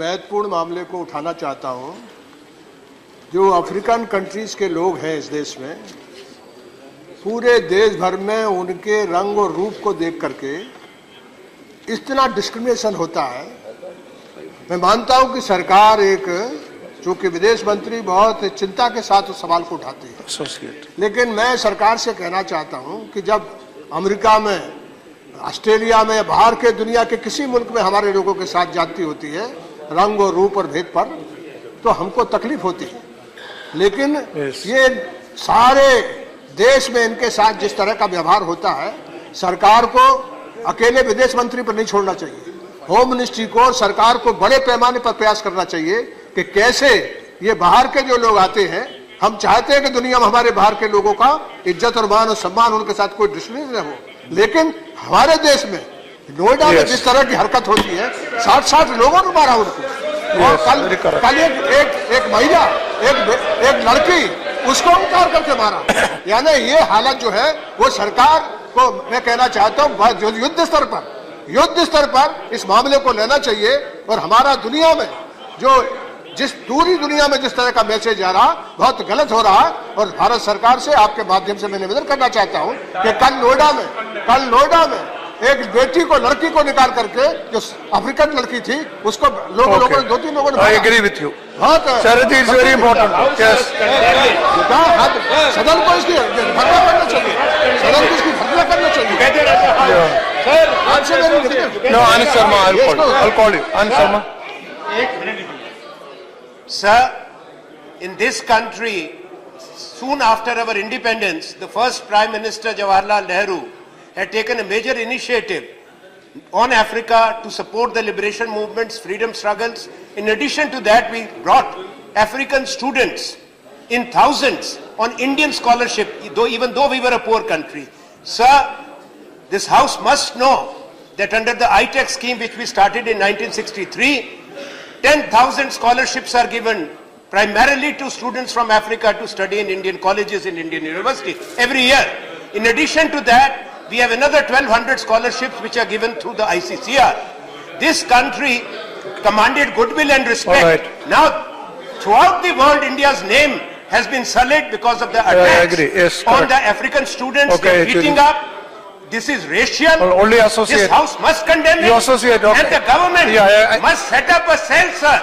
महत्वपूर्ण मामले को उठाना चाहता हूं। जो अफ्रीकन कंट्रीज के लोग हैं इस देश में, पूरे देश भर में उनके रंग और रूप को देख करके इतना डिस्क्रिमिनेशन होता है। मैं मानता हूं कि सरकार चूंकि विदेश मंत्री बहुत चिंता के साथ उस सवाल को उठाती है, लेकिन मैं सरकार से कहना चाहता हूं कि जब अमेरिका में, ऑस्ट्रेलिया में, बाहर के दुनिया के किसी मुल्क में हमारे लोगों के साथ जाती होती है रंग और रूप और भेद पर, तो हमको तकलीफ होती है। लेकिन ये सारे देश में इनके साथ जिस तरह का व्यवहार होता है, सरकार को अकेले विदेश मंत्री पर नहीं छोड़ना चाहिए। होम मिनिस्ट्री को और सरकार को बड़े पैमाने पर प्रयास करना चाहिए कि कैसे ये बाहर के जो लोग आते हैं, हम चाहते हैं कि दुनिया में हमारे बाहर के लोगों का इज्जत और मान और सम्मान, उनके साथ कोई डिस्क्रिमिनेशन न हो, लेकिन हमारे देश में नोएडा में जिस तरह की हरकत होती है, 60 लोगों ने मारा उनको। और कल एक महिला, एक लड़की, उसको उतार करके मारा। यानी ये हालत जो है वो सरकार को मैं कहना चाहता हूँ युद्ध स्तर पर इस मामले को लेना चाहिए। और हमारा दुनिया में पूरी दुनिया में जिस तरह का मैसेज आ रहा, बहुत गलत हो रहा। और भारत सरकार से आपके माध्यम से मैं निवेदन करना चाहता हूं कि कल नोएडा में एक लड़की को निकाल करके, जो अफ्रीकन लड़की थी, उसको लोगों ने 2-3 लोगों ने I agree with you. Charity is very important. Yes. सदन को इसकी फैसला करना चाहिए। सदन को इसकी फैसला करना चाहिए। No, Anand Sharma, I'll call you. Anand Sharma. Sir, in this country, soon after our independence, the first Prime Minister Jawaharlal Nehru had taken a major initiative on Africa to support the liberation movements, freedom struggles. In addition to that, we brought African students in thousands on Indian scholarship, even though we were a poor country. Sir, this House must know that under the ITEC scheme, which we started in 1963, 10,000 scholarships are given primarily to students from Africa to study in Indian colleges, in Indian university every year. In addition to that, we have another 1,200 scholarships which are given through the ICCR. This country commanded goodwill and respect. Right. Now, throughout the world, India's name has been sullied because of the attacks Yes, on the African students. They're beating up. This is racial. Only associate. This House must condemn You it. associate, okay. And the government must set up a cell, sir.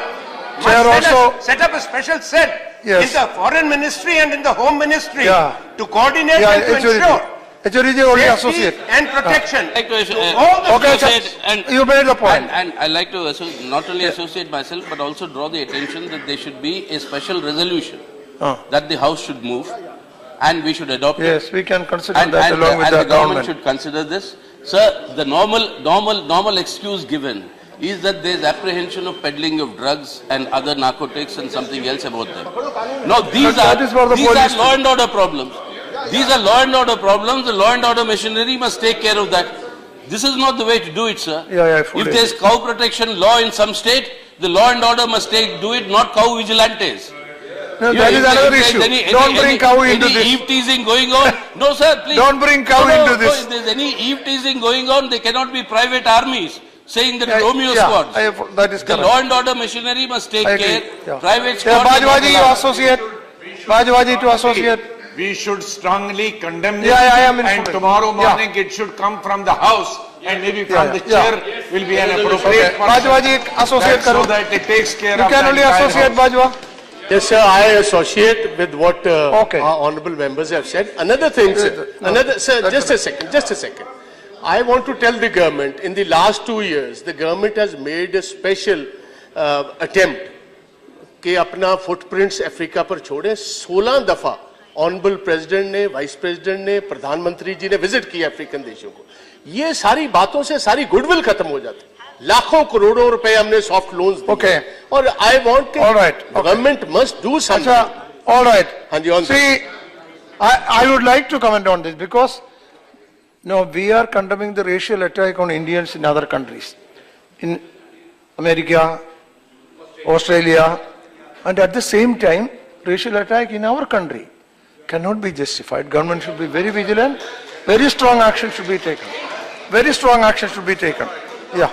Set up a special cell in the Foreign Ministry and in the Home Ministry to coordinate and to ensure only associate and protection. And you made the point. And I like to not only associate myself, but also draw the attention that there should be a special resolution that the House should move. And we should adopt it. Yes, we can consider that along with the government should consider this. Sir, the normal excuse given is that there is apprehension of peddling of drugs and other narcotics and something else about them. Now these are law and order problems. These are law and order problems. The law and order machinery must take care of that. This is not the way to do it, sir. If there is cow protection law in some state, the law and order must do it, not cow vigilantes. No, that is another issue. Don't bring cow into this. Eve teasing going on? No, sir, please. Don't bring cow into this. No, if there is any Eve teasing going on, they cannot be private armies saying that Romeo squads. That is correct. The law and order machinery must take care. Private squads. Bajwaji, you associate. Bajwaji to associate. We should strongly condemn this. And tomorrow morning it should come from the House and maybe from the chair will be an appropriate person. Bajwaji, associate so that it takes care of You can only associate, Bajwa. Yes, sir, I associate with what our honorable members have said. Another thing, sir, just a second. I want to tell the government, in the last 2 years, the government has made a special attempt कि अपना footprints Africa पर छोड़े। 16 दफा honourable president ने, vice president ने, प्रधानमंत्री जी ने visit किया अफ्रीकन देशों को। ये सारी बातों से सारी गुडविल खत्म हो जाती। लाखों करोड़ों रुपए हमने सॉफ्ट लोन्स दिए और I want government must do something. All right. See, I would like to comment on this because we are condemning the racial attack on Indians in other countries, in America, Australia, and at the same time, racial attack in our country cannot be justified. Government should be very vigilant. Very strong action should be taken. Very strong action should be taken. Yeah.